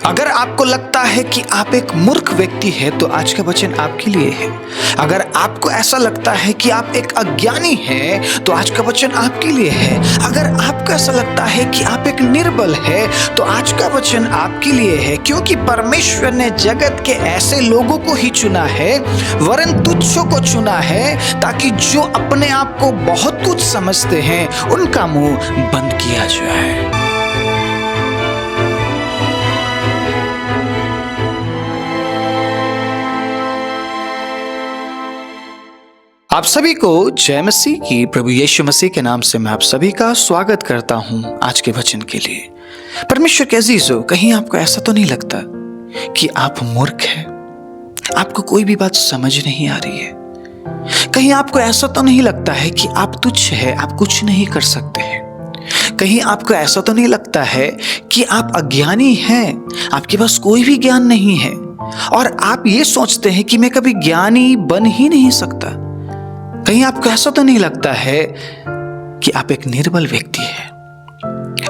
अगर आपको लगता है कि आप एक मूर्ख व्यक्ति है तो आज का वचन आपके लिए है। अगर आपको ऐसा लगता है कि आप एक अज्ञानी हैं तो आज का वचन आपके लिए है। अगर आपको ऐसा लगता है कि आप एक निर्बल है तो आज का वचन आपके लिए है, क्योंकि परमेश्वर ने जगत के ऐसे लोगों को ही चुना है, वरन तुच्छों को चुना है, ताकि जो अपने आप को बहुत कुछ समझते हैं उनका मुंह बंद किया जाए। आप सभी को जय मसीह की। प्रभु यीशु मसीह के नाम से मैं आप सभी का स्वागत करता हूं आज के वचन के लिए। परमेश्वर के अजीजों, कहीं आपको ऐसा तो नहीं लगता कि आप मूर्ख हैं, आपको कोई भी बात समझ नहीं आ रही है? कहीं आपको ऐसा तो नहीं लगता है कि आप तुच्छ है, आप कुछ नहीं कर सकते हैं? कहीं आपको ऐसा तो नहीं लगता है कि आप अज्ञानी हैं, आपके पास कोई भी ज्ञान नहीं है और आप ये सोचते हैं कि मैं कभी ज्ञानी बन ही नहीं सकता? कहीं आपको ऐसा तो नहीं लगता है कि आप एक निर्बल व्यक्ति हैं?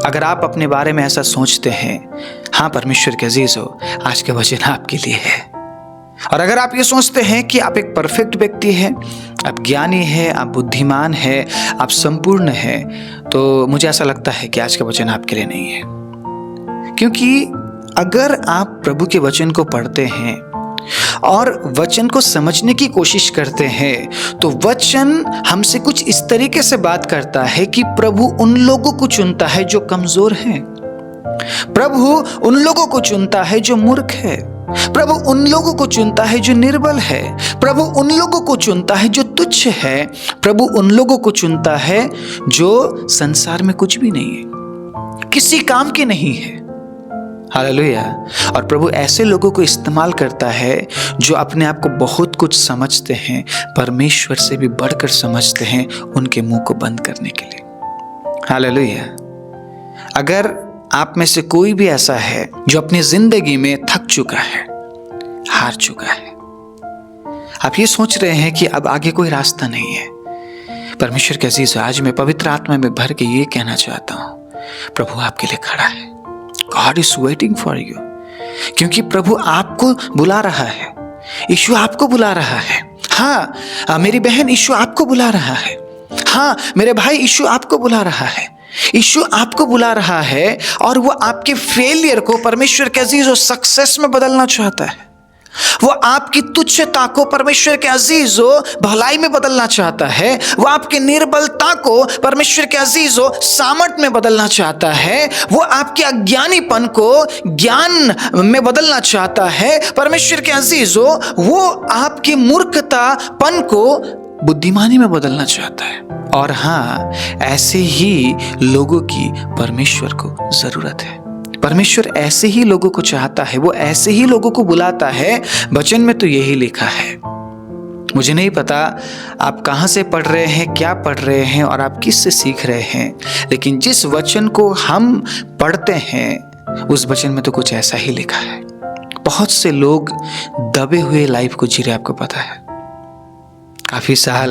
अगर आप अपने बारे में ऐसा सोचते हैं, हाँ परमेश्वर के अजीजों, आज के वचन आपके लिए है। और अगर आप ये सोचते हैं कि आप एक परफेक्ट व्यक्ति हैं, आप ज्ञानी हैं, आप बुद्धिमान हैं, आप संपूर्ण हैं, तो मुझे ऐसा लगता है कि आज का वचन आपके लिए नहीं है। क्योंकि अगर आप प्रभु के वचन को पढ़ते हैं और वचन को समझने की कोशिश करते हैं तो वचन हमसे कुछ इस तरीके से बात करता है कि प्रभु उन लोगों को चुनता है जो कमजोर हैं, प्रभु उन लोगों को चुनता है जो मूर्ख है, प्रभु उन लोगों को चुनता है जो निर्बल है, प्रभु उन लोगों को चुनता है जो तुच्छ है, प्रभु उन लोगों को चुनता है जो संसार में कुछ भी नहीं है, किसी काम के नहीं है। हालेलुया। और प्रभु ऐसे लोगों को इस्तेमाल करता है जो अपने आप को बहुत कुछ समझते हैं, परमेश्वर से भी बढ़कर समझते हैं, उनके मुंह को बंद करने के लिए। हालेलुया। अगर आप में से कोई भी ऐसा है जो अपनी जिंदगी में थक चुका है, हार चुका है, आप ये सोच रहे हैं कि अब आगे कोई रास्ता नहीं है, परमेश्वर के अजीज, आज मैं पवित्र आत्मा में भर के ये कहना चाहता हूं, प्रभु आपके लिए खड़ा है। God is waiting for you। क्योंकि प्रभु आपको बुला रहा है, यीशु आपको बुला रहा है। हाँ मेरी बहन, यीशु आपको बुला रहा है। हाँ मेरे भाई, यीशु आपको बुला रहा है। यीशु आपको बुला रहा है और वो आपके फेलियर को परमेश्वर के अजीजों सक्सेस में बदलना चाहता है। वो आपकी तुच्छता को परमेश्वर के अजीजों भलाई में बदलना चाहता है। वो आपकी निर्बलता को परमेश्वर के अजीजों सामर्थ में बदलना चाहता है। वो आपके अज्ञानीपन को ज्ञान में बदलना चाहता है। परमेश्वर के अजीजों, वो आपकी मूर्खतापन को बुद्धिमानी में बदलना चाहता है। और हाँ, ऐसे ही लोगों की परमेश्वर को जरूरत है। परमेश्वर ऐसे ही लोगों को चाहता है, वो ऐसे ही लोगों को बुलाता है। वचन में तो यही लिखा है। मुझे नहीं पता आप कहां से पढ़ रहे हैं, क्या पढ़ रहे हैं और आप किस से सीख रहे हैं, लेकिन जिस वचन को हम पढ़ते हैं उस वचन में तो कुछ ऐसा ही लिखा है। बहुत से लोग दबे हुए लाइफ को जी रहे, आपको पता है। काफी साल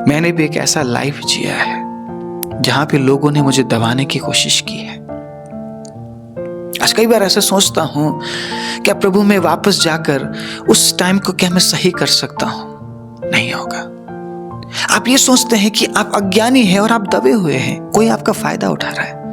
मैंने भी एक ऐसा लाइफ जिया है जहां पे लोगों ने मुझे दबाने की कोशिश की है। आज कई बार ऐसा सोचता हूं, क्या प्रभु में वापस जाकर उस टाइम को क्या मैं सही कर सकता हूं? नहीं होगा। आप ये सोचते हैं कि आप अज्ञानी हैं और आप दबे हुए हैं, कोई आपका फायदा उठा रहा है,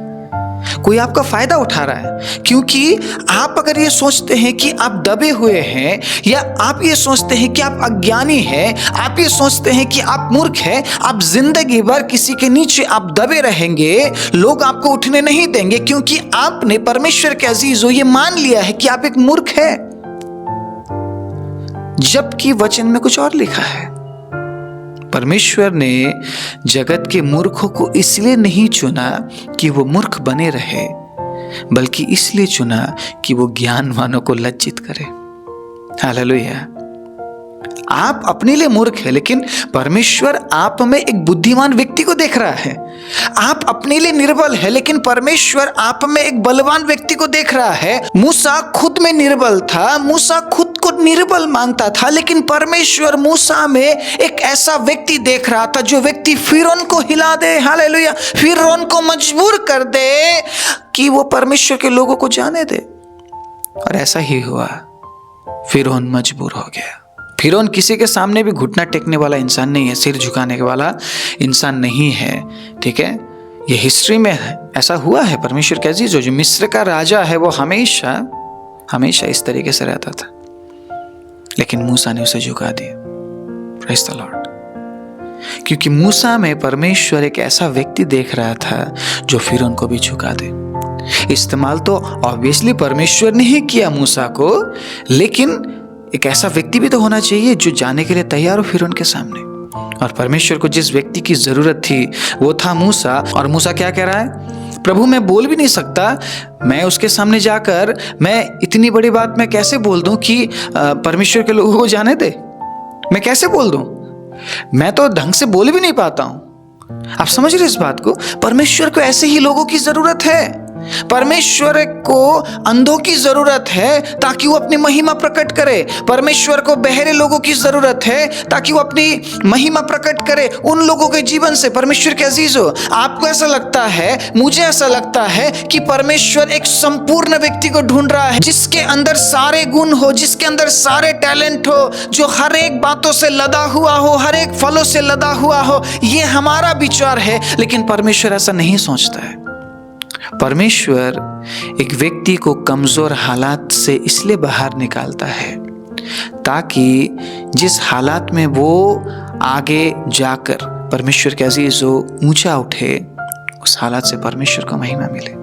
कोई आपका फायदा उठा रहा है। क्योंकि आप अगर ये सोचते हैं कि आप दबे हुए हैं, या आप ये सोचते हैं कि आप अज्ञानी हैं, आप ये सोचते हैं कि आप मूर्ख हैं, आप जिंदगी भर किसी के नीचे आप दबे रहेंगे, लोग आपको उठने नहीं देंगे, क्योंकि आपने परमेश्वर के अजीजों ये मान लिया है कि आप एक मूर्ख है, जबकि वचन में कुछ और लिखा है। परमेश्वर ने जगत के मूर्खों को इसलिए नहीं चुना कि वो मूर्ख बने रहे, बल्कि इसलिए चुना कि वो ज्ञानवानों को लज्जित करे। हालेलुया। आप अपने लिए मूर्ख है, लेकिन परमेश्वर आप में एक बुद्धिमान व्यक्ति को देख रहा है। आप अपने लिए निर्बल है, लेकिन परमेश्वर आप में एक बलवान व्यक्ति को देख रहा है। मूसा खुद में निर्बल था, मूसा खुद को निर्बल मानता था, लेकिन परमेश्वर मूसा में एक ऐसा व्यक्ति देख रहा था जो व्यक्ति फिरौन को हिला दे। हालेलुया। फिरौन को मजबूर कर दे कि वो परमेश्वर के लोगों को जाने दे। और ऐसा ही हुआ, फिरौन मजबूर हो गया। फिरौन किसी के सामने भी घुटना टेकने वाला इंसान नहीं है, सिर झुकाने वाला इंसान नहीं है, ठीक है। ये हिस्ट्री में ऐसा हुआ है। परमेश्वर के अजीजों, जो मिस्र का राजा है वो हमेशा हमेशा इस तरीके से रहता था, लेकिन मूसा ने उसे झुका दिया। Praise the Lord. क्योंकि मूसा में परमेश्वर एक ऐसा व्यक्ति देख रहा था जो फिरौन को भी झुका दे। इस्तेमाल तो ऑब्वियसली परमेश्वर ने ही किया मूसा को, लेकिन एक ऐसा व्यक्ति भी तो होना चाहिए जो जाने के लिए तैयार हो फिरौन के सामने। और परमेश्वर को जिस व्यक्ति की जरूरत थी वो था मूसा। और मूसा क्या कह रहा है? प्रभु मैं बोल भी नहीं सकता, मैं उसके सामने जाकर मैं इतनी बड़ी बात मैं कैसे बोल दूं कि परमेश्वर के लोगों को जाने दे? मैं कैसे बोल दूं? मैं तो ढंग से बोल भी नहीं पाता हूं। आप समझ रहे इस बात को? परमेश्वर को ऐसे ही लोगों की जरूरत है। परमेश्वर को अंधों की जरूरत है ताकि वो अपनी महिमा प्रकट करे। परमेश्वर को बहरे लोगों की जरूरत है ताकि वो अपनी महिमा प्रकट करे उन लोगों के जीवन से। परमेश्वर के अजीजों, आपको ऐसा लगता है, मुझे ऐसा लगता है कि परमेश्वर एक संपूर्ण व्यक्ति को ढूंढ रहा है जिसके अंदर सारे गुण हो, जिसके अंदर सारे टैलेंट हो, जो हर एक बातों से लदा हुआ हो, हर एक फलों से लदा हुआ हो। ये हमारा विचार है, लेकिन परमेश्वर ऐसा नहीं सोचता है। परमेश्वर एक व्यक्ति को कमजोर हालात से इसलिए बाहर निकालता है ताकि जिस हालात में वो आगे जाकर परमेश्वर के अजीजों ऊंचा उठे, उस हालात से परमेश्वर को महिमा मिले।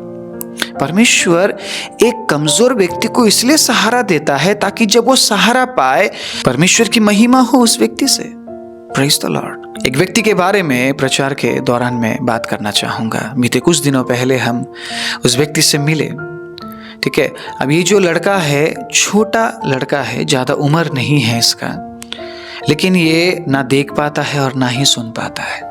परमेश्वर एक कमजोर व्यक्ति को इसलिए सहारा देता है ताकि जब वो सहारा पाए, परमेश्वर की महिमा हो उस व्यक्ति से। Praise the Lord. एक व्यक्ति के बारे में प्रचार के दौरान मैं बात करना चाहूँगा। बीते कुछ दिनों पहले हम उस व्यक्ति से मिले, ठीक है। अब ये जो लड़का है, छोटा लड़का है, ज़्यादा उम्र नहीं है इसका, लेकिन ये ना देख पाता है और ना ही सुन पाता है।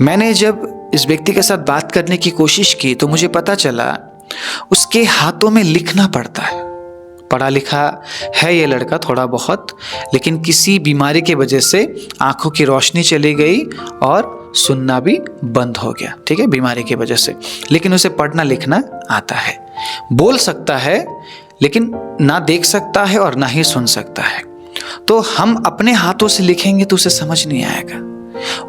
मैंने जब इस व्यक्ति के साथ बात करने की कोशिश की तो मुझे पता चला उसके हाथों में लिखना पड़ता है। पढ़ा लिखा है ये लड़का थोड़ा बहुत, लेकिन किसी बीमारी की वजह से आंखों की रोशनी चली गई और सुनना भी बंद हो गया, ठीक है, बीमारी की वजह से। लेकिन उसे पढ़ना लिखना आता है, बोल सकता है, लेकिन ना देख सकता है और ना ही सुन सकता है। तो हम अपने हाथों से लिखेंगे तो उसे समझ नहीं आएगा,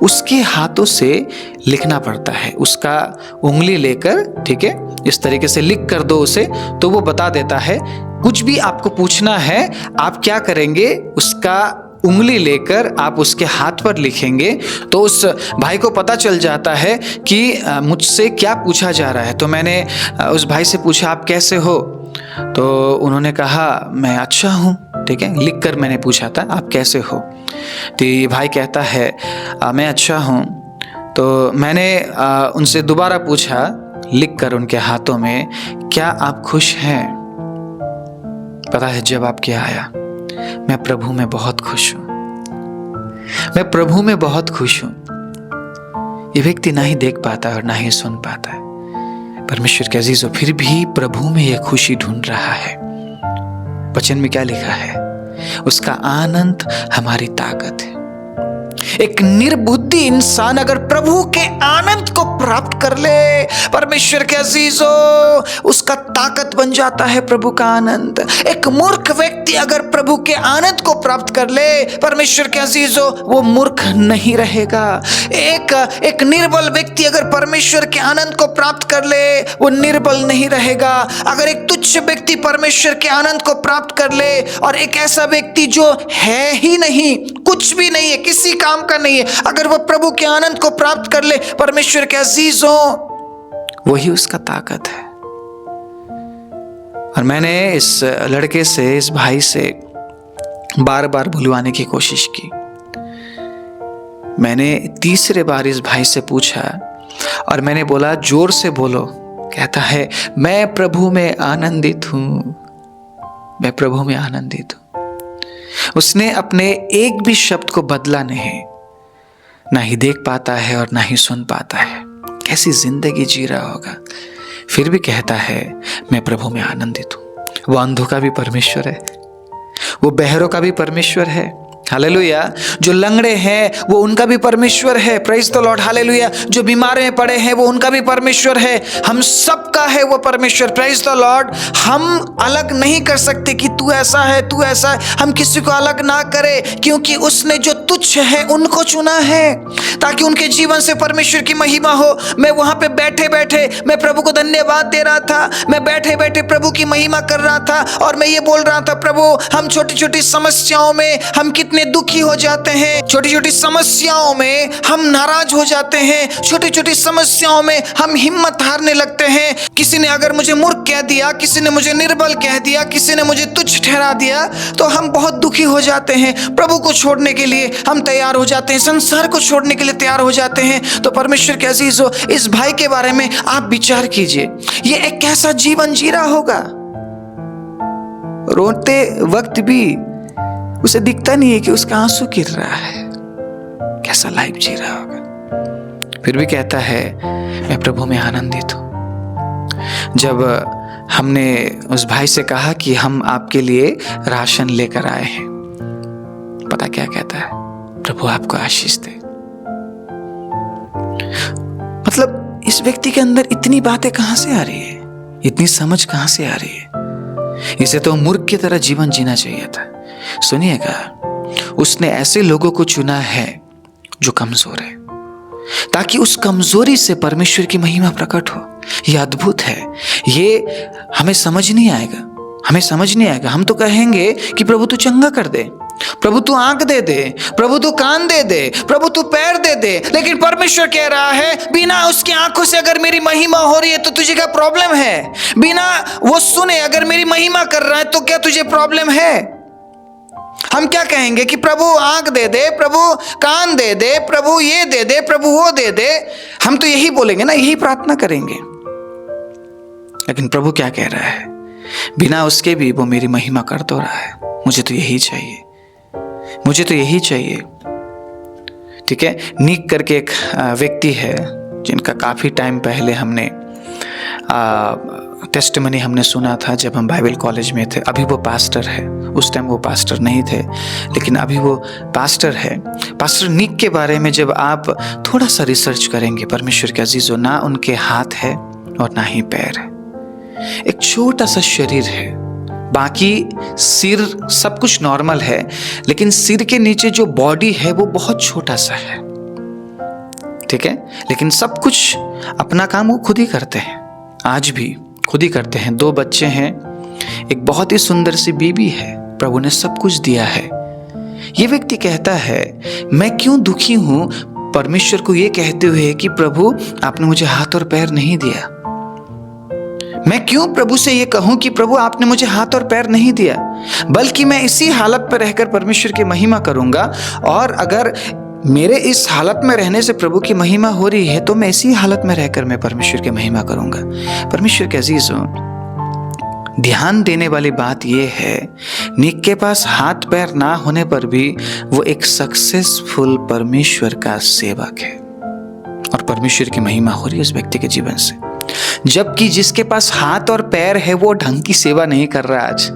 उसके हाथों से लिखना पड़ता है। उसका उंगली लेकर, ठीक है, इस तरीके से लिख कर दो उसे, तो वो बता देता है। कुछ भी आपको पूछना है, आप क्या करेंगे, उसका उंगली लेकर आप उसके हाथ पर लिखेंगे तो उस भाई को पता चल जाता है कि मुझसे क्या पूछा जा रहा है। तो मैंने उस भाई से पूछा, आप कैसे हो? तो उन्होंने कहा मैं अच्छा हूँ, ठीक है। लिख कर मैंने पूछा था आप कैसे हो, तो ये भाई कहता है मैं अच्छा हूँ। तो मैंने उनसे दोबारा पूछा लिख कर उनके हाथों में, क्या आप खुश हैं? पता है जवाब क्या आया? मैं प्रभु में बहुत खुश हूँ, मैं प्रभु में बहुत खुश हूँ। ये व्यक्ति ना ही देख पाता है और ना ही सुन पाता है। परमेश्वर के अजीजों, फिर भी प्रभु में यह खुशी ढूंढ रहा है। वचन में क्या लिखा है? उसका आनंद हमारी ताकत है। एक निर्बुद्धि इंसान अगर प्रभु के आनंद को प्राप्त कर ले, परमेश्वर के अजीजों, उसका ताकत बन जाता है प्रभु का आनंद। एक मूर्ख व्यक्ति अगर प्रभु के आनंद को प्राप्त कर ले, परमेश्वर के अजीजों, वो मूर्ख नहीं रहेगा। एक निर्बल व्यक्ति अगर परमेश्वर के आनंद को प्राप्त कर ले, वो निर्बल नहीं रहेगा। अगर एक तुच्छ व्यक्ति परमेश्वर के आनंद को प्राप्त कर ले, और एक ऐसा व्यक्ति जो है ही नहीं, कुछ भी नहीं है, किसी काम का नहीं है, अगर वो प्रभु के आनंद को प्राप्त कर ले, परमेश्वर के अजीजों, वही उसका ताकत है। और मैंने इस लड़के से, इस भाई से बार बार बुलवाने की कोशिश की। मैंने तीसरे बार इस भाई से पूछा और मैंने बोला जोर से बोलो। कहता है मैं प्रभु में आनंदित हूं, मैं प्रभु में आनंदित हूं। उसने अपने एक भी शब्द को बदला नहीं, ना ही देख पाता है और ना ही सुन पाता है। कैसी जिंदगी जी रहा होगा, फिर भी कहता है मैं प्रभु में आनंदित हूं। वो अंधों का भी परमेश्वर है, वो बहरों का भी परमेश्वर है, हालेलुया। जो लंगड़े हैं वो उनका भी परमेश्वर है, प्रेज द लॉर्ड, हालेलुया। जो बीमार में पड़े हैं वो उनका भी परमेश्वर है, हम सबका है वो परमेश्वर, प्रेज द लॉर्ड। हम अलग नहीं कर सकते कि तू ऐसा है तू ऐसा है, हम किसी को अलग ना करें, क्योंकि उसने जो तुच्छ है उनको चुना है ताकि उनके जीवन से परमेश्वर की महिमा हो। मैं वहां पे बैठे बैठे मैं प्रभु को धन्यवाद दे रहा था, मैं बैठे बैठे प्रभु की महिमा कर रहा था और मैं ये बोल रहा था, प्रभु हम छोटी छोटी समस्याओं में हम कितने दुखी हो जाते हैं, छोटी छोटी समस्याओं में हम नाराज हो जाते हैं, छोटी छोटी समस्याओं में हम हिम्मत हारने लगते हैं। किसी ने अगर मुझे मूर्ख कह दिया, किसी ने मुझे निर्बल कह दिया, किसी ने मुझे तुच्छ ठहरा दिया, तो हम बहुत दुखी हो जाते हैं। प्रभु को छोड़ने के लिए हम तैयार हो जाते हैं, संसार को छोड़ने के लिए तैयार हो जाते हैं। तो परमेश्वर के अजीजों, इस भाई के बारे में आप विचार कीजिए, ये एक कैसा जीवन जी रहा होगा। रोते वक्त भी उसे दिखता नहीं है कि उसका आंसू गिर रहा है, कैसा लाइफ जी रहा होगा। फिर भी कहता है मैं प्रभु में आनंदित हूं। जब हमने उस भाई से कहा कि हम आपके लिए राशन लेकर आए हैं, पता क्या कहता है, प्रभु आपको आशीष दे। मतलब इस व्यक्ति के अंदर इतनी बातें कहां से आ रही है, इतनी समझ कहां से आ रही है। इसे तो मूर्ख की तरह जीवन जीना चाहिए था। सुनिएगा, उसने ऐसे लोगों को चुना है जो कमजोर है, ताकि उस कमजोरी से परमेश्वर की महिमा प्रकट हो। यह अद्भुत है, ये हमें समझ नहीं आएगा, हमें समझ नहीं आएगा। हम तो कहेंगे कि प्रभु तू चंगा कर दे, प्रभु तू आंख दे दे, प्रभु तू कान दे दे, प्रभु तू पैर दे दे। लेकिन परमेश्वर कह रहा है, बिना उसकी आंखों से अगर मेरी महिमा हो रही है तो तुझे क्या प्रॉब्लम है? बिना वो सुने अगर मेरी महिमा कर रहा है तो क्या तुझे प्रॉब्लम है? हम क्या कहेंगे कि प्रभु आंख दे दे, प्रभु कान दे दे, प्रभु ये दे दे, प्रभु वो दे दे। हम तो यही बोलेंगे ना, यही प्रार्थना करेंगे। लेकिन प्रभु क्या कह रहा है, बिना उसके भी वो मेरी महिमा कर तो रहा है। मुझे तो यही चाहिए, मुझे तो यही चाहिए। ठीक है, नीक करके एक व्यक्ति है जिनका काफी टाइम पहले हमने टेस्टिमनी हमने सुना था जब हम बाइबल कॉलेज में थे। अभी वो पास्टर है, उस टाइम वो पास्टर नहीं थे, लेकिन अभी वो पास्टर है। पास्टर निक के बारे में जब आप थोड़ा सा रिसर्च करेंगे, परमेश्वर के अजीजों, ना उनके हाथ है और ना ही पैर है, एक छोटा सा शरीर है, बाकी सिर सब कुछ नॉर्मल है, लेकिन सिर के नीचे जो बॉडी है वो बहुत छोटा सा है। ठीक है, लेकिन सब कुछ अपना काम वो खुद ही करते हैं, आज भी खुद ही करते हैं। 2 बच्चे हैं, एक बहुत ही सुंदर सी बीवी है, प्रभु ने सब कुछ दिया है। ये व्यक्ति कहता है, मैं क्यों दुखी हूं परमेश्वर को ये कहते हुए कि प्रभु आपने मुझे हाथ और पैर नहीं दिया। मैं क्यों प्रभु से ये कहूं कि प्रभु आपने मुझे हाथ और पैर नहीं दिया, बल्कि मैं इसी हालत पर रहकर परमेश्वर की महिमा करूंगा। और अगर मेरे इस हालत में रहने से प्रभु की महिमा हो रही है तो मैं इसी हालत में रहकर मैं परमेश्वर की महिमा करूंगा। परमेश्वर के अजीजों, ध्यान देने वाली बात यह है, निक के पास हाथ पैर ना होने पर भी वो एक सक्सेसफुल परमेश्वर का सेवक है और परमेश्वर की महिमा हो रही है उस व्यक्ति के जीवन से। जबकि जिसके पास हाथ और पैर है वो ढंग की सेवा नहीं कर रहा आज।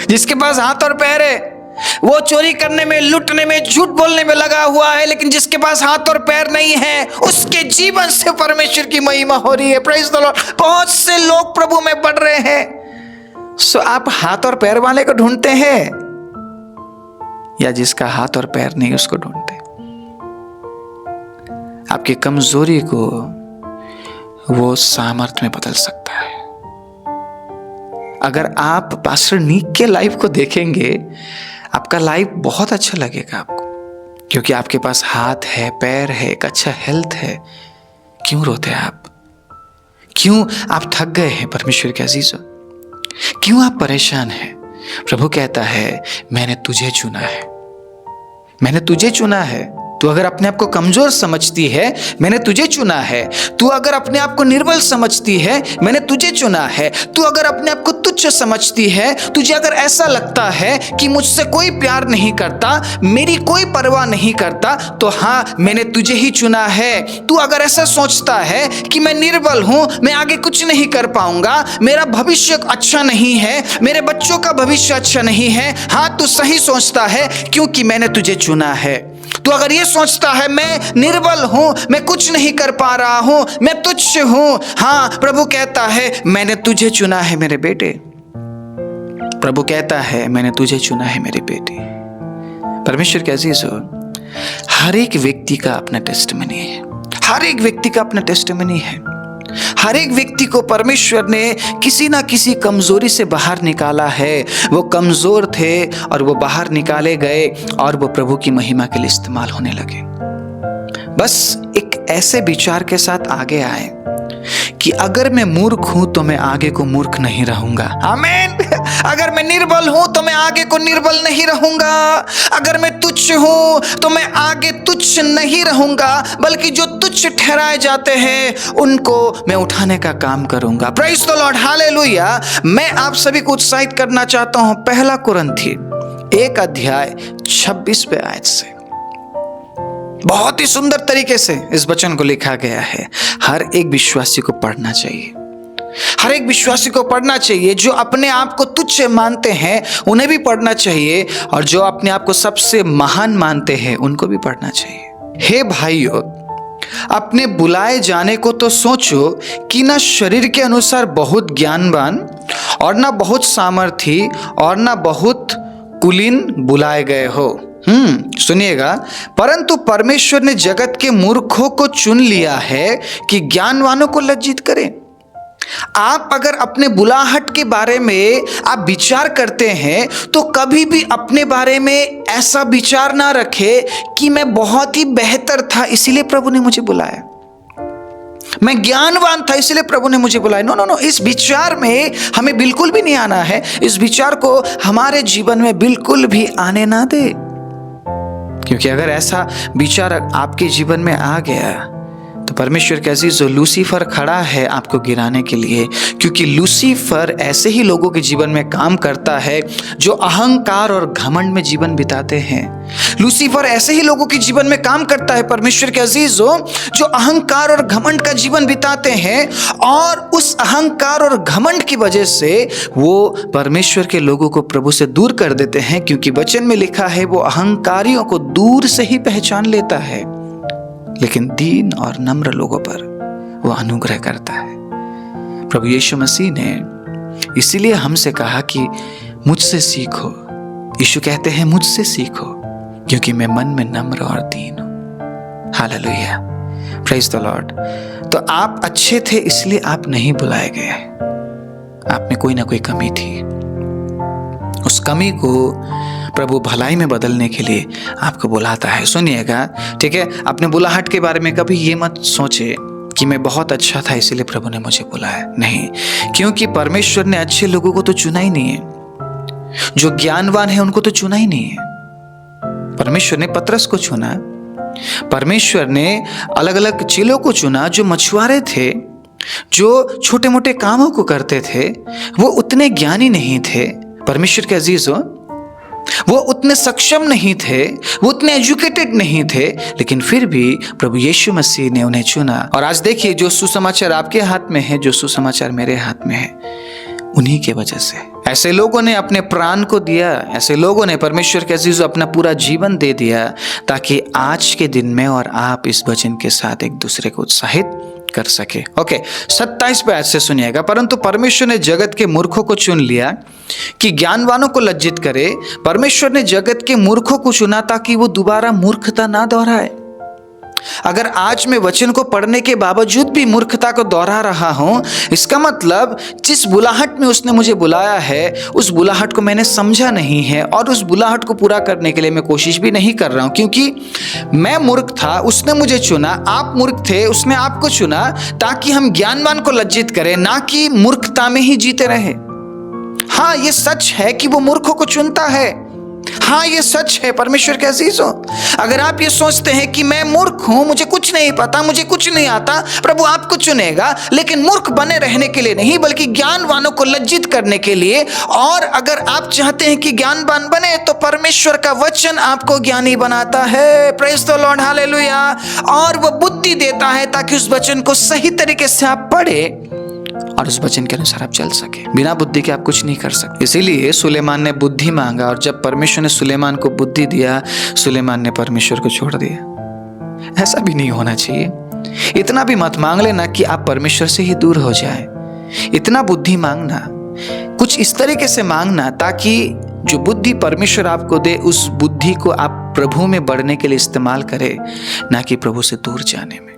जिसके पास हाथ और पैर है वो चोरी करने में, लूटने में, झूठ बोलने में लगा हुआ है, लेकिन जिसके पास हाथ और पैर नहीं है उसके जीवन से परमेश्वर की महिमा हो रही है। Praise the Lord. बहुत से लोग प्रभु में बढ़ रहे हैं। सो आप हाथ और पैर वाले को ढूंढते हैं या जिसका हाथ और पैर नहीं उसको ढूंढते? आपकी कमजोरी को वो सामर्थ्य में बदल सकता है। अगर आप पास्टर नीक के लाइफ को देखेंगे, आपका लाइफ बहुत अच्छा लगेगा आपको, क्योंकि आपके पास हाथ है, पैर है, एक अच्छा हेल्थ है। क्यों रोते हैं आप? क्यों आप थक गए हैं परमेश्वर के अजीजों? क्यों आप परेशान हैं? प्रभु कहता है, मैंने तुझे चुना है, मैंने तुझे चुना है। तू अगर अपने आप को कमजोर समझती है, मैंने तुझे चुना है। तू अगर अपने आप को निर्बल समझती है, मैंने तुझे चुना है। तू अगर अपने आप को तुच्छ तुच्छ समझती है, तुझे अगर ऐसा लगता है कि मुझसे कोई प्यार नहीं करता, मेरी कोई परवाह नहीं करता, तो हाँ, मैंने तुझे ही चुना है। तू अगर ऐसा सोचता है कि मैं निर्बल हूं, मैं आगे कुछ नहीं कर पाऊंगा, मेरा भविष्य अच्छा नहीं है, मेरे बच्चों का भविष्य अच्छा नहीं है, हाँ तू सही सोचता है, क्योंकि मैंने तुझे चुना है। तू अगर ये सोचता है मैं निर्बल हूं, मैं कुछ नहीं कर पा रहा हूं, मैं तुच्छ हूं, हाँ प्रभु कहता है मैंने तुझे चुना है मेरे बेटे। प्रभु कहता है मैंने तुझे चुना है मेरे बेटे। परमेश्वर के अजीजों, हर एक व्यक्ति का अपना टेस्टिमनी है, हर एक व्यक्ति का अपना टेस्टिमनी है। हर एक व्यक्ति को परमेश्वर ने किसी ना किसी कमजोरी से बाहर निकाला है। वो कमजोर थे और वो बाहर निकाले गए और वो प्रभु की महिमा के लिए इस्तेमाल होने लगे। बस एक ऐसे विचार के साथ आगे आए कि अगर मैं मूर्ख हूं तो मैं आगे को मूर्ख नहीं रहूंगा। आमीन। अगर मैं निर्बल हूं तो मैं आगे को निर्बल नहीं रहूंगा। अगर मैं तुच्छ हूं तो मैं आगे तुच्छ नहीं रहूंगा, बल्कि जो तुच्छ ठहराए जाते हैं उनको मैं उठाने का काम करूंगा। Praise the Lord, hallelujah. मैं आप सभी को उत्साहित करना चाहता हूं 1 कुरिन्थी 1 अध्याय 26वें आयत से। बहुत ही सुंदर तरीके से इस वचन को लिखा गया है। हर एक विश्वासी को पढ़ना चाहिए, हर एक विश्वासी को पढ़ना चाहिए। जो अपने आप को तुच्छ मानते हैं उन्हें भी पढ़ना चाहिए, और जो अपने आप को सबसे महान मानते हैं उनको भी पढ़ना चाहिए। हे भाइयों, अपने बुलाए जाने को तो सोचो कि ना शरीर के अनुसार बहुत ज्ञानवान और ना बहुत सामर्थी और ना बहुत कुलीन बुलाए गए हो। सुनिएगा, परंतु परमेश्वर ने जगत के मूर्खों को चुन लिया है कि ज्ञानवानों को लज्जित करें। आप अगर अपने बुलाहट के बारे में आप विचार करते हैं तो कभी भी अपने बारे में ऐसा विचार ना रखें कि मैं बहुत ही बेहतर था इसीलिए प्रभु ने मुझे बुलाया, मैं ज्ञानवान था इसलिए प्रभु ने मुझे बुलाया। नो नो नो, इस विचार में हमें बिल्कुल भी नहीं आना है। इस विचार को हमारे जीवन में बिल्कुल भी आने ना दे, क्योंकि अगर ऐसा विचार आपके जीवन में आ गया तो परमेश्वर के अजीज, जो लूसीफर खड़ा है आपको गिराने के लिए, क्योंकि लूसीफर ऐसे ही लोगों के जीवन में काम करता है जो अहंकार और घमंड में जीवन बिताते हैं। लूसीफर ऐसे ही लोगों के जीवन में काम करता है परमेश्वर के अजीजों, जो अहंकार और घमंड का जीवन बिताते हैं, और उस अहंकार और घमंड की वजह से वो परमेश्वर के लोगों को प्रभु से दूर कर देते हैं। क्योंकि वचन में लिखा है वो अहंकारियों को दूर से ही पहचान लेता है, लेकिन दीन और नम्र लोगों पर वो अनुग्रह करता है। प्रभु यीशु मसीह ने इसीलिए हमसे कहा कि मुझसे सीखो। यीशु कहते हैं मुझसे सीखो, क्योंकि मैं मन में नम्र और दीन हूं। Hallelujah, praise the Lord. तो आप अच्छे थे इसलिए आप नहीं बुलाए गए, आप में कोई ना कोई कमी थी। उस कमी को प्रभु भलाई में बदलने के लिए आपको बुलाता है। सुनिएगा, ठीक है, अपने बुलाहट के बारे में कभी ये मत सोचे कि मैं बहुत अच्छा था इसलिए प्रभु ने मुझे बुलाया। नहीं, क्योंकि परमेश्वर ने अच्छे लोगों को तो चुना ही नहीं है, जो ज्ञानवान है उनको तो चुना ही नहीं है। परमेश्वर ने पतरस को चुना, परमेश्वर ने अलग अलग चेलों को चुना, जो मछुआरे थे, जो छोटे मोटे कामों को करते थे, वो उतने ज्ञानी नहीं थे। परमेश्वर के अजीजों, वो उतने सक्षम नहीं थे, वो उतने एजुकेटेड नहीं थे, लेकिन फिर भी प्रभु यीशु मसीह ने उन्हें चुना। और आज देखिए, जो सुसमाचार आपके हाथ में है, जो सुसमाचार मेरे हाथ में है, उन्हीं के वजह से ऐसे लोगों ने अपने प्राण को दिया, ऐसे लोगों ने परमेश्वर के अजीजों अपना पूरा जीवन दे दिया, ताकि आज के दिन में और आप इस वचन के साथ एक दूसरे को उत्साहित कर सके। ओके, 27वें आयत से सुनिएगा। परंतु परमेश्वर ने जगत के मूर्खों को चुन लिया कि ज्ञानवानों को लज्जित करे। परमेश्वर ने जगत के मूर्खों को चुना ताकि वो दोबारा मूर्खता ना दोहराए। अगर आज मैं वचन को पढ़ने के बावजूद भी मूर्खता को दोहरा रहा हूं, इसका मतलब जिस बुलाहट में उसने मुझे बुलाया है उस बुलाहट को मैंने समझा नहीं है, और उस बुलाहट को पूरा करने के लिए मैं कोशिश भी नहीं कर रहा हूं। क्योंकि मैं मूर्ख था, उसने मुझे चुना, आप मूर्ख थे, उसने आपको चुना, ताकि हम ज्ञानवान को लज्जित करें, ना कि मूर्खता में ही जीते रहे। हाँ, ये सच है कि वो मूर्खों को चुनता है, हाँ, ये सच है परमेश्वर के अजीजों। अगर आप ये सोचते हैं कि मैं मूर्ख हूं, मुझे कुछ नहीं पता, मुझे कुछ नहीं आता, प्रभु आपको चुनेगा, लेकिन मूर्ख बने रहने के लिए नहीं, बल्कि ज्ञानवानों को लज्जित करने के लिए। और अगर आप चाहते हैं कि ज्ञानवान बने, तो परमेश्वर का वचन आपको ज्ञानी बनाता है। Praise the Lord, hallelujah. और वो बुद्धि देता है ताकि उस वचन को सही तरीके से आप पढ़े और उस वचन के अनुसार आप चल सके। बिना बुद्धि के आप कुछ नहीं कर सकते। इसीलिए सुलेमान ने बुद्धि मांगा, और जब परमेश्वर ने सुलेमान को बुद्धि दिया, सुलेमान ने परमेश्वर को छोड़ दिया। ऐसा भी नहीं होना चाहिए। इतना भी मत मांग लेना कि आप परमेश्वर से ही दूर हो जाए। इतना बुद्धि मांगना, कुछ इस तरीके से मांगना ताकि जो बुद्धि परमेश्वर आपको दे, उस बुद्धि को आप प्रभु में बढ़ने के लिए इस्तेमाल करें, ना कि प्रभु से दूर जाने में।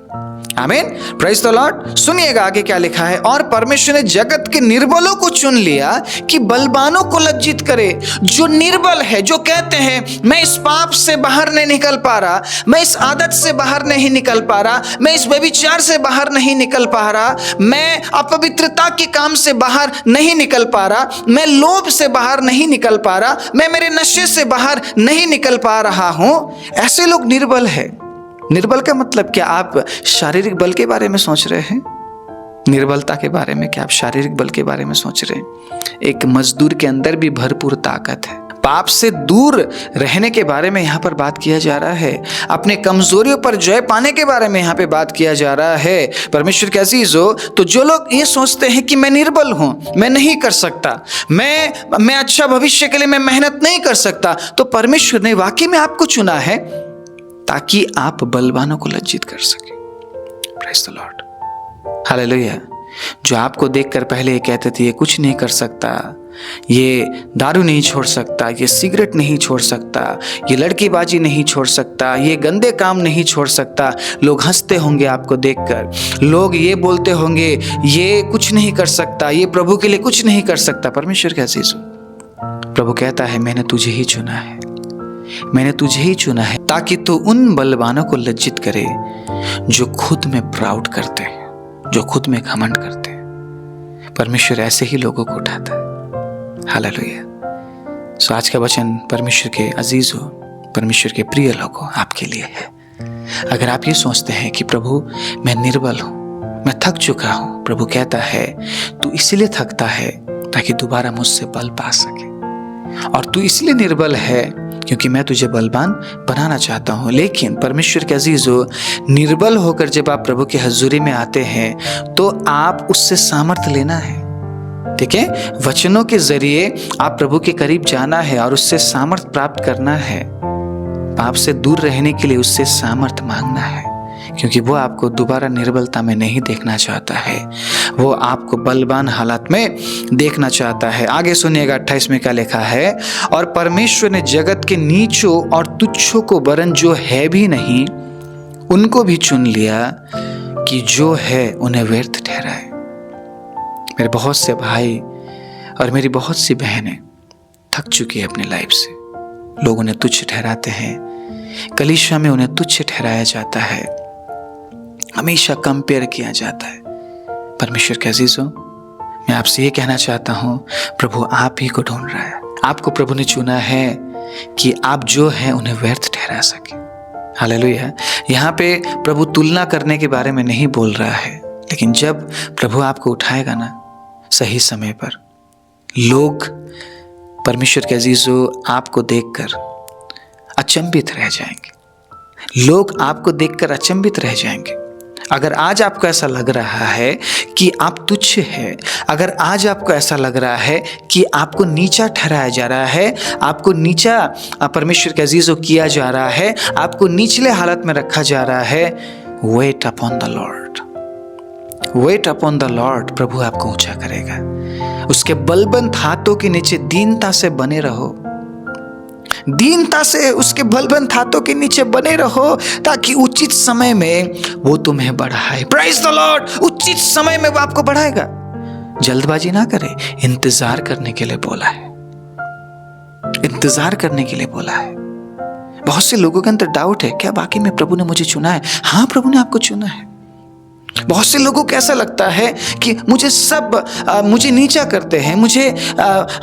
आमीन, प्रेज द लॉर्ड। सुनिएगा आगे क्या लिखा है। और परमेश्वर ने जगत के निर्बलों को चुन लिया कि बलवानों को लज्जित करे। जो निर्बल है, जो कहते हैं मैं इस पाप से बाहर नहीं निकल पा रहा, मैं इस आदत से बाहर नहीं निकल पा रहा, मैं इस व्यभिचार से बाहर नहीं निकल पा रहा, मैं अपवित्रता के काम से बाहर नहीं निकल पा रहा, मैं लोभ से बाहर नहीं निकल पा रहा, मैं मेरे नशे से बाहर नहीं निकल पा रहा हूं, ऐसे लोग निर्बल है। निर्बल का मतलब क्या? आप शारीरिक बल के बारे में सोच रहे हैं? निर्बलता के बारे में क्या आप शारीरिक बल के बारे में सोच रहे हैं? एक मजदूर के अंदर भी भरपूर ताकत है। पाप से दूर रहने के बारे में यहाँ पर बात किया जा रहा है। अपने कमजोरियों पर जय पाने के बारे में यहाँ पे बात किया जा रहा है। परमेश्वर के अजीजों, तो जो लोग ये सोचते हैं कि मैं निर्बल हूँ, मैं नहीं कर सकता, मैं अच्छा भविष्य के लिए मैं मेहनत नहीं कर सकता, तो परमेश्वर ने वाकई में आपको चुना है ताकि आप बलवानों को लज्जित कर सके। Praise the Lord, hallelujah. जो आपको देखकर पहले ये कहते थे ये कुछ नहीं कर सकता, ये दारू नहीं छोड़ सकता, ये सिगरेट नहीं छोड़ सकता, ये लड़कीबाजी नहीं छोड़ सकता, ये गंदे काम नहीं छोड़ सकता, लोग हंसते होंगे आपको देखकर, लोग ये बोलते होंगे ये कुछ नहीं कर सकता, ये प्रभु के लिए कुछ नहीं कर सकता। परमेश्वर का अजीज, प्रभु कहता है मैंने तुझे ही चुना है, मैंने तुझे ही चुना है ताकि तू उन बलवानों को लज्जित करे जो खुद में प्राउड करते हैं, जो खुद में घमंड करते हैं। परमेश्वर ऐसे ही लोगों को उठाता है। हालेलुया। सो आज का वचन परमेश्वर के अजीज हो, परमेश्वर के प्रिय लोगों, आपके लिए है। अगर आप ये सोचते हैं कि प्रभु मैं निर्बल हूं, मैं थक चुका हूं, प्रभु कहता है तू इसलिए थकता है ताकि दोबारा मुझसे बल पा सके, और तू इसलिए निर्बल है क्योंकि मैं तुझे बलवान बनाना चाहता हूं। लेकिन परमेश्वर के अजीजों, निर्बल होकर जब आप प्रभु की हजूरी में आते हैं तो आप उससे सामर्थ्य लेना है। ठीक है, वचनों के जरिए आप प्रभु के करीब जाना है और उससे सामर्थ्य प्राप्त करना है। पाप से दूर रहने के लिए उससे सामर्थ्य मांगना है, क्योंकि वो आपको दोबारा निर्बलता में नहीं देखना चाहता है, वो आपको बलवान हालात में देखना चाहता है। आगे सुनिएगा 28 में क्या लिखा है। और परमेश्वर ने जगत के नीचों और तुच्छों को, वरन जो है भी नहीं उनको भी चुन लिया कि जो है उन्हें व्यर्थ ठहराए। मेरे बहुत से भाई और मेरी बहुत सी बहनें थक चुकी है अपनी लाइफ से। लोग उन्हें तुच्छ ठहराते हैं, कलीसिया में उन्हें तुच्छ ठहराया जाता है, हमेशा कंपेयर किया जाता है। परमेश्वर के अजीजों, मैं आपसे ये कहना चाहता हूँ, प्रभु आप ही को ढूंढ रहा है। आपको प्रभु ने चुना है कि आप जो है उन्हें व्यर्थ ठहरा सके। हालेलुया। यहाँ पे प्रभु तुलना करने के बारे में नहीं बोल रहा है, लेकिन जब प्रभु आपको उठाएगा ना सही समय पर, लोग परमेश्वर के अजीजों आपको देखकर अचंभित रह जाएंगे। लोग आपको देखकर अचंभित रह जाएंगे। अगर आज आपको ऐसा लग रहा है कि आप तुच्छ है, अगर आज आपको ऐसा लग रहा है कि आपको नीचा ठहराया जा रहा है, आपको नीचा परमेश्वर के अजीजों किया जा रहा है, आपको निचले हालत में रखा जा रहा है, wait upon the Lord, wait upon the Lord. प्रभु आपको ऊंचा करेगा। उसके बलबंद हाथों के नीचे दीनता से बने रहो, दीनता से उसके बलबंद हाथों के नीचे बने रहो, ताकि उचित समय में वो तुम्हें बढ़ाए। Praise the lord. उचित समय में वो आपको बढ़ाएगा। जल्दबाजी ना करे, इंतजार करने के लिए बोला है, इंतजार करने के लिए बोला है। बहुत से लोगों के अंदर डाउट है, क्या वाकई में प्रभु ने मुझे चुना है? हाँ, प्रभु ने आपको चुना है। बहुत से लोगों को ऐसा लगता है कि मुझे नीचा करते हैं, मुझे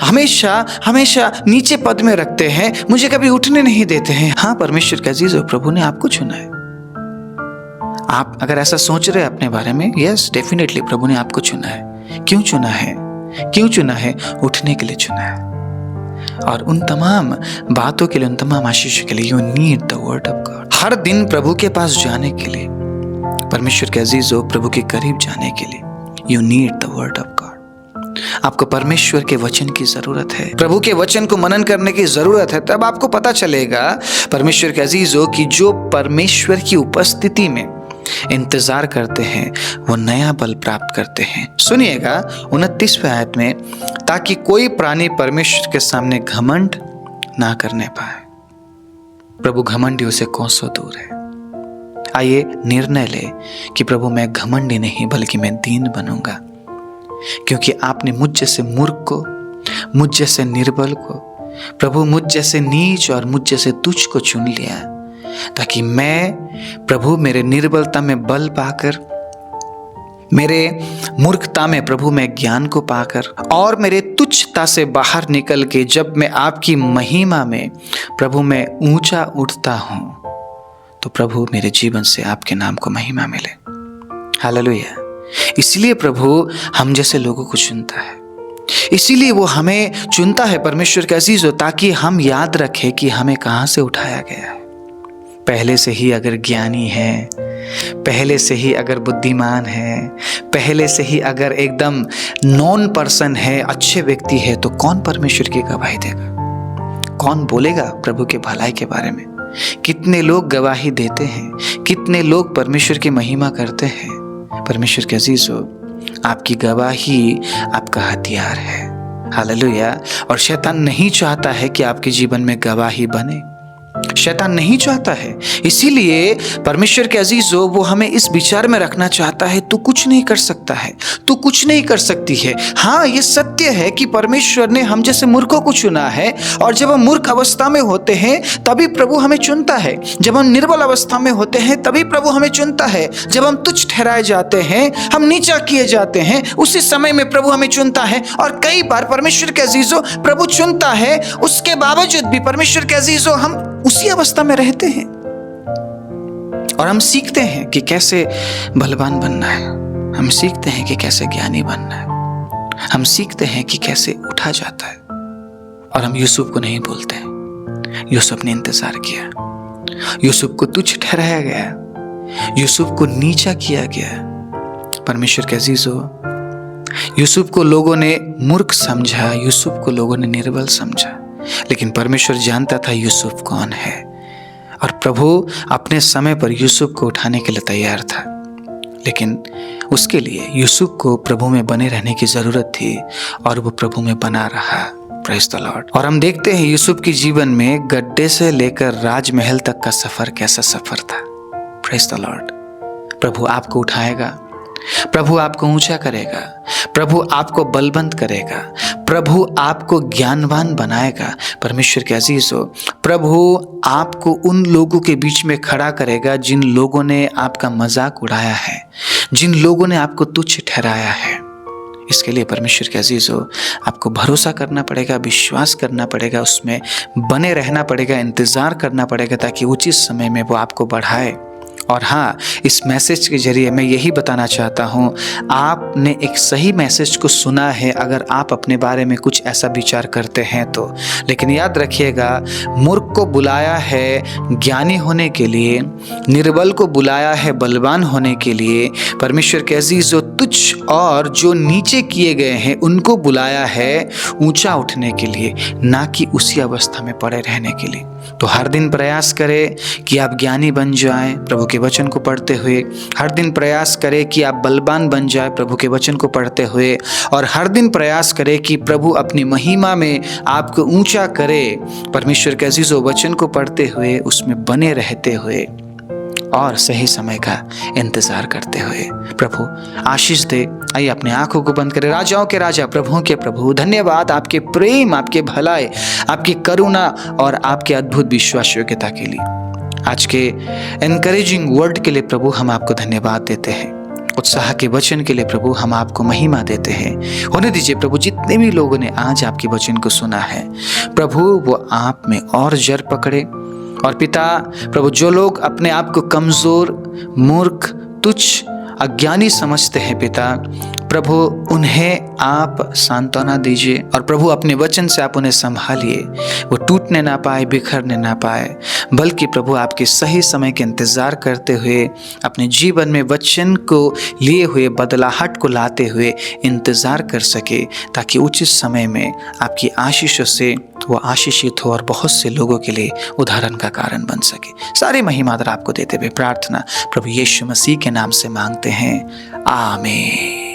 हमेशा हमेशा नीचे पद में रखते हैं, मुझे कभी उठने नहीं देते हैं। हाँ परमेश्वर के अजीज, प्रभु ने आपको चुना है। आप अगर ऐसा सोच रहे हैं अपने बारे में, यस डेफिनेटली प्रभु ने आपको चुना है। क्यों चुना है? क्यों चुना है? उठने के लिए चुना है, और उन तमाम बातों के लिए, उन तमाम आशीषों के लिए। You need the word of God. हर दिन प्रभु के पास जाने के लिए, परमेश्वर के अजीजों, प्रभु के करीब जाने के लिए, you need the word of God. आपको परमेश्वर के वचन की जरूरत है, प्रभु के वचन को मनन करने की जरूरत है। तब आपको पता चलेगा परमेश्वर के अजीजों कि जो परमेश्वर की उपस्थिति में इंतजार करते हैं वो नया बल प्राप्त करते हैं। सुनिएगा 29वें आयत में, ताकि कोई प्राणी परमेश्वर के सामने घमंड ना करने पाए। प्रभु घमंडियों से कोसों दूर है। आइए निर्णय ले कि प्रभु मैं घमंडी नहीं बल्कि मैं दीन बनूंगा, क्योंकि आपने मुझ जैसे मूर्ख को, मुझ जैसे निर्बल को, प्रभु मुझ जैसे नीच और मुझ जैसे तुच्छ को चुन लिया, ताकि मैं प्रभु मेरे निर्बलता में बल पाकर, मेरे मूर्खता में प्रभु मैं ज्ञान को पाकर, और मेरे तुच्छता से बाहर निकल के जब मैं आपकी महिमा में प्रभु मैं ऊंचा उठता हूं, तो प्रभु मेरे जीवन से आपके नाम को महिमा मिले। हालेलुया। इसलिए प्रभु हम जैसे लोगों को चुनता है, इसीलिए वो हमें चुनता है परमेश्वर के अजीजों, ताकि हम याद रखें कि हमें कहां से उठाया गया है। पहले से ही अगर ज्ञानी है, पहले से ही अगर बुद्धिमान है, पहले से ही अगर एकदम नॉन पर्सन है, अच्छे व्यक्ति है, तो कौन परमेश्वर की गवाही देगा? कौन बोलेगा प्रभु के भलाई के बारे में? कितने लोग गवाही देते हैं, कितने लोग परमेश्वर की महिमा करते हैं। परमेश्वर के अजीजों, आपकी गवाही आपका हथियार है। हालेलुया। और शैतान नहीं चाहता है कि आपके जीवन में गवाही बने, शैतान नहीं चाहता है। इसीलिए परमेश्वर के अजीजों, वो हमें इस विचार में रखना चाहता है, तू कुछ नहीं कर सकता है, तू कुछ नहीं कर सकती है। हाँ, ये सत्य है कि परमेश्वर ने हम जैसे मूर्खों को चुना है, और जब हम मूर्ख अवस्था में होते हैं तभी प्रभु हमें चुनता है। जब हम निर्बल अवस्था में होते हैं तभी प्रभु हमें चुनता है। जब हम तुच्छ ठहराए जाते हैं, हम नीचा किए जाते हैं, उसी समय में प्रभु हमें चुनता है। और कई बार परमेश्वर के अजीजों, प्रभु चुनता है, उसके बावजूद भी परमेश्वर के अजीजों हम उसी अवस्था में रहते हैं, और हम सीखते हैं कि कैसे बलवान बनना है, हम सीखते हैं कि कैसे ज्ञानी बनना है, हम सीखते हैं कि कैसे उठा जाता है। और हम यूसुफ को नहीं भूलते हैं। यूसुफ ने इंतजार किया, यूसुफ को तुच्छ ठहराया गया, यूसुफ को नीचा किया गया। परमेश्वर के अजीजों, यूसुफ को लोगों ने मूर्ख समझा, यूसुफ को लोगों ने निर्बल समझा, लेकिन परमेश्वर जानता था यूसुफ कौन है, और प्रभु अपने समय पर यूसुफ को उठाने के लिए तैयार था। लेकिन उसके लिए यूसुफ को प्रभु में बने रहने की जरूरत थी, और वो प्रभु में बना रहा। Praise the Lord. और हम देखते हैं यूसुफ के जीवन में गड्ढे से लेकर राजमहल तक का सफर कैसा सफर था। Praise the Lord. प्रभु आपको उठाएगा, प्रभु आपको ऊंचा करेगा, प्रभु आपको बलवंत करेगा, प्रभु आपको ज्ञानवान बनाएगा। परमेश्वर के अजीजों, प्रभु आपको उन लोगों के बीच में खड़ा करेगा जिन लोगों ने आपका मजाक उड़ाया है, जिन लोगों ने आपको तुच्छ ठहराया है। इसके लिए परमेश्वर के अजीजों, आपको भरोसा करना पड़ेगा, विश्वास करना पड़ेगा, उसमें बने रहना पड़ेगा, इंतजार करना पड़ेगा, ताकि उचित समय में वो आपको बढ़ाए। और हाँ, इस मैसेज के जरिए मैं यही बताना चाहता हूँ, आपने एक सही मैसेज को सुना है अगर आप अपने बारे में कुछ ऐसा विचार करते हैं तो। लेकिन याद रखिएगा, मूर्ख को बुलाया है ज्ञानी होने के लिए, निर्बल को बुलाया है बलवान होने के लिए। परमेश्वर के अजीजों, तुच्छ और जो नीचे किए गए हैं उनको बुलाया है ऊंचा उठने के लिए, ना कि उसी अवस्था में पड़े रहने के लिए। तो हर दिन प्रयास करें कि आप ज्ञानी बन जाएं प्रभु के वचन को पढ़ते हुए। हर दिन प्रयास करें कि आप बलवान बन जाएं प्रभु के वचन को पढ़ते हुए। और हर दिन प्रयास करें कि प्रभु अपनी महिमा में आपको ऊंचा करे, परमेश्वर के अजीजों वचन को पढ़ते हुए, उसमें बने रहते हुए और सही समय का इंतजार करते हुए। प्रभु आशीष दे। आइए अपने आंखों को बंद करें। राजाओं के राजा, प्रभुओं के प्रभु, धन्यवाद आपके प्रेम, आपके भलाई, आपकी करुणा और आपके अद्भुत विश्वास योग्यता के लिए। आज के एनकरेजिंग वर्ड के लिए प्रभु हम आपको धन्यवाद देते हैं। उत्साह के वचन के लिए प्रभु हम आपको महिमा देते हैं। होने दीजिए प्रभु, जितने भी लोगों ने आज आपके वचन को सुना है प्रभु, वो आप में और जड़ पकड़े। और पिता प्रभु, जो लोग अपने आप को कमजोर, मूर्ख, तुच्छ, अज्ञानी समझते हैं पिता प्रभु, उन्हें आप सांत्वना दीजिए। और प्रभु अपने वचन से आप उन्हें संभालिए, वो टूटने ना पाए, बिखरने ना पाए, बल्कि प्रभु आपके सही समय के इंतजार करते हुए अपने जीवन में वचन को लिए हुए बदलाहट को लाते हुए इंतजार कर सके, ताकि उचित समय में आपकी आशीषों से वो आशीषित हो और बहुत से लोगों के लिए उदाहरण का कारण बन सके। सारी महिमा आपको देते हुए प्रार्थना प्रभु यीशु मसीह के नाम से मांगते हैं, आमीन।